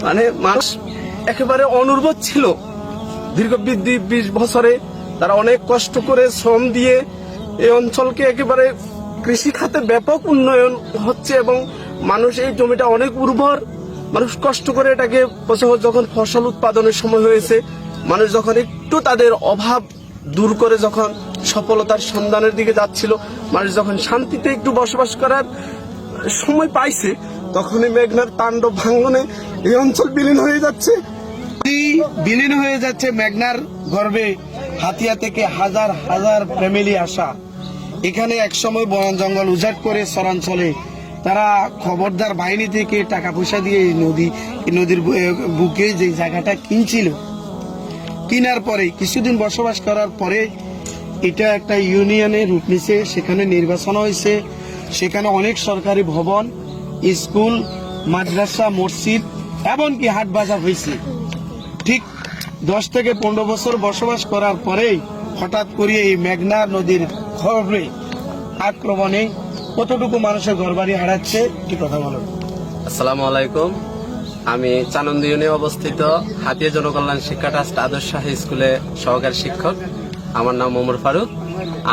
মানে মানুষ একেবারে অনুর্বর ছিল। দীর্ঘ 20 বছরে তারা অনেক কষ্ট করে শ্রম দিয়ে এই অঞ্চলকে একেবারে কৃষি খাতে ব্যাপক উন্নয়ন হচ্ছে এবং মানুষ এই জমিটা অনেক উর্বর, মানুষ কষ্ট করে এটাকে যখন ফসল উৎপাদনের সময় হয়েছে, মানুষ যখন একটু তাদের অভাব দূর করে যখন সফলতার সন্ধানের দিকে যাচ্ছিল, মানুষ যখন শান্তিতে একটু বসবাস করার সময় পাইছে, তখনই মেঘনার তাণ্ডব ভাঙ্গনে এই অঞ্চল বিলীন হয়ে যাচ্ছে। বিলীন হয়ে যাচ্ছে মেঘনার গর্ভে। হাতিয়া থেকে হাজার হাজার ফ্যামিলি আসা, এখানে একসময় বন জঙ্গল উজাড় করে শহরাঞ্চলে তারা খবরদার বাহিনী থেকে টাকা পয়সা দিয়ে এই নদীর বুকে যে জায়গাটা কিনছিল, কিনার পরে কিছুদিন বসবাস করার পরে এটা একটা ইউনিয়নের রূপ নিছে। সেখানে নির্বাচন হয়েছে, সেখানে অনেক সরকারি ভবন, স্কুল, মাদ্রাসা, মসজিদ, এমনকি হাট বাজার হয়েছে। ঠিক 10 থেকে 15 বছর বসবাস করার পরেই হঠাৎ করে এই মেঘনা নদীর খবরে আক্রমণে কতটুকু মানুষের ঘরবাড়ি হারাচ্ছে, কি কথা বলেন? আসসালামু আলাইকুম। আমি চানন্দ ইউনিয়নে অবস্থিত হাতিয়া জনকল্যাণ শিক্ষা ট্রাস্ট আদর্শ হাই স্কুলে সহকারী শিক্ষক। আমার নাম ওমর ফারুক।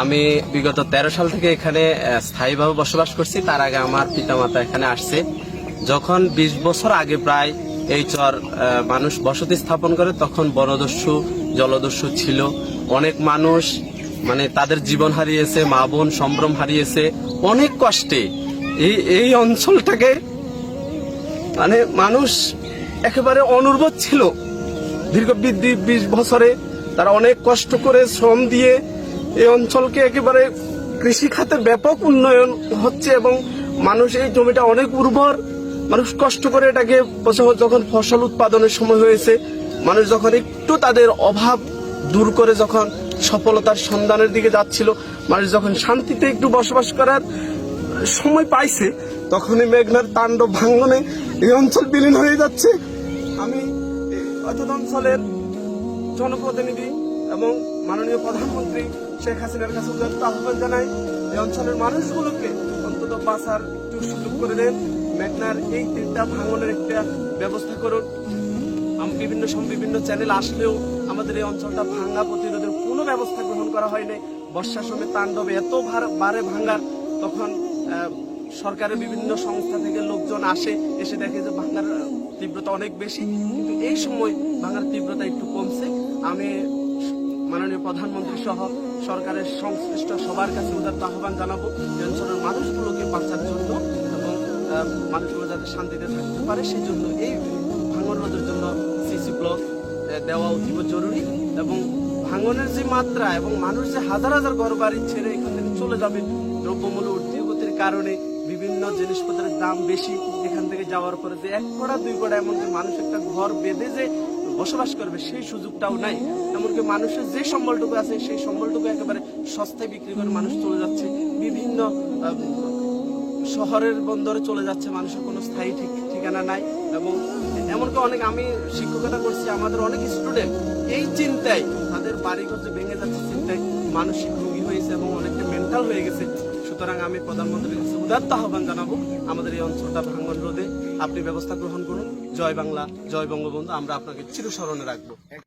আমি বিগত 13 সাল থেকে এখানে স্থায়ীভাবে বসবাস করছি। তার আগে আমার পিতামাতা এখানে আসছে। যখন 20 বছর আগে প্রায় এই চর মানুষ বসতি স্থাপন করে, তখন বনদস্যু জলদস্যু ছিল। অনেক মানুষ মানে তাদের জীবন হারিয়েছে, মা বোন সম্ভ্রম হারিয়েছে অনেক কষ্টে। এই অঞ্চলটাকে মানে মানুষ একেবারে অনুর্বর ছিল। দীর্ঘ 20 বছরে তারা অনেক কষ্ট করে শ্রম দিয়ে এই অঞ্চলকে একেবারে কৃষি খাতে ব্যাপক উন্নয়ন হচ্ছে এবং মানুষ এই জমিটা অনেক উর্বর, মানুষ কষ্ট করে এটাকে যখন ফসল উৎপাদনের সময় হয়েছে, মানুষ যখন একটু তাদের অভাব দূর করে যখন সফলতার সন্ধানের দিকে যাচ্ছিল, মানুষ যখন শান্তিতে একটু বসবাস করার সময় পাইছে, তখনই মেঘনার তাণ্ডব ভাঙ্গনে এই অঞ্চল বিলীন হয়ে যাচ্ছে। আমি অর্থাৎ অঞ্চলের জনপ্রতিনিধি এবং মাননীয় প্রধানমন্ত্রী শেখ হাসিনার কাছে উদাত্ত আহ্বান জানাই, এই অঞ্চলের মানুষগুলোকে অন্তত বাঁচার একটু সুযোগ করে দেন, মেঘনার এই তিনটা ভাঙ্গনের একটা ব্যবস্থা করুন। বিভিন্ন চ্যানেল আসলেও আমাদের এই অঞ্চলটা ভাঙ্গা প্রতিরোধের কোনো ব্যবস্থা গ্রহণ করা হয়নি। বর্ষার সময় তাণ্ডবে এত বারে ভাঙ্গার, তখন সরকারের বিভিন্ন সংস্থা থেকে লোকজন এসে দেখে যে ভাঙ্গার তীব্রতা অনেক বেশি, কিন্তু এই সময় ভাঙ্গার তীব্রতা একটু কমছে। আমি মাননীয় প্রধানমন্ত্রী সহ সরকারের সংশ্লিষ্ট সবার কাছে উদাত্ত আহ্বান জানাবো এই অঞ্চলের মানুষগুলোকে বাঁচার জন্য এবং মানুষগুলো যাতে শান্তিতে থাকতে পারে, সেই জন্য এই ভাঙন রোধের জন্য সিসি ব্লক দেওয়া অতীব জরুরি। এবং ভাঙনের যে মাত্রা এবং মানুষ যে হাজার হাজার ঘর বাড়ি ছেড়ে এখান থেকে চলে যাবে, দ্রব্যমূল্য ঊর্ধ্বগতির কারণে বিভিন্ন জিনিসপত্রের দাম বেশি, এখান থেকে যাওয়ার পরে যে 1 কোড়া 2 কোড়া এমনকি মানুষ একটা ঘর বেঁধে যে বসবাস করবে সেই সুযোগটাও নাই। এমনকি মানুষের যে সম্বলটুকু আছে সেই সম্বলটুকু একেবারে সস্তায় বিক্রি করে মানুষ চলে যাচ্ছে, বিভিন্ন শহরের বন্দরে চলে যাচ্ছে, মানুষের কোনো স্থায়ী ঠিকানা নাই। এবং এমনকি অনেক, আমি শিক্ষকতা করছি, আমাদের অনেক স্টুডেন্ট এই চিন্তায় তাদের বাড়িঘর যে ভেঙে যাচ্ছে চিন্তায় মানসিক রোগী হয়েছে এবং অনেকটা মেন্টাল হয়ে গেছে। সুতরাং আমি প্রধানমন্ত্রীর কাছে উদাত্ত আহ্বান জানাবো, আমাদের এই অঞ্চলটা ভাঙন রোধে আপনি ব্যবস্থা গ্রহণ করুন। জয় বাংলা, জয় বঙ্গবন্ধু। আমরা আপনাকে চিরস্মরণে রাখবো।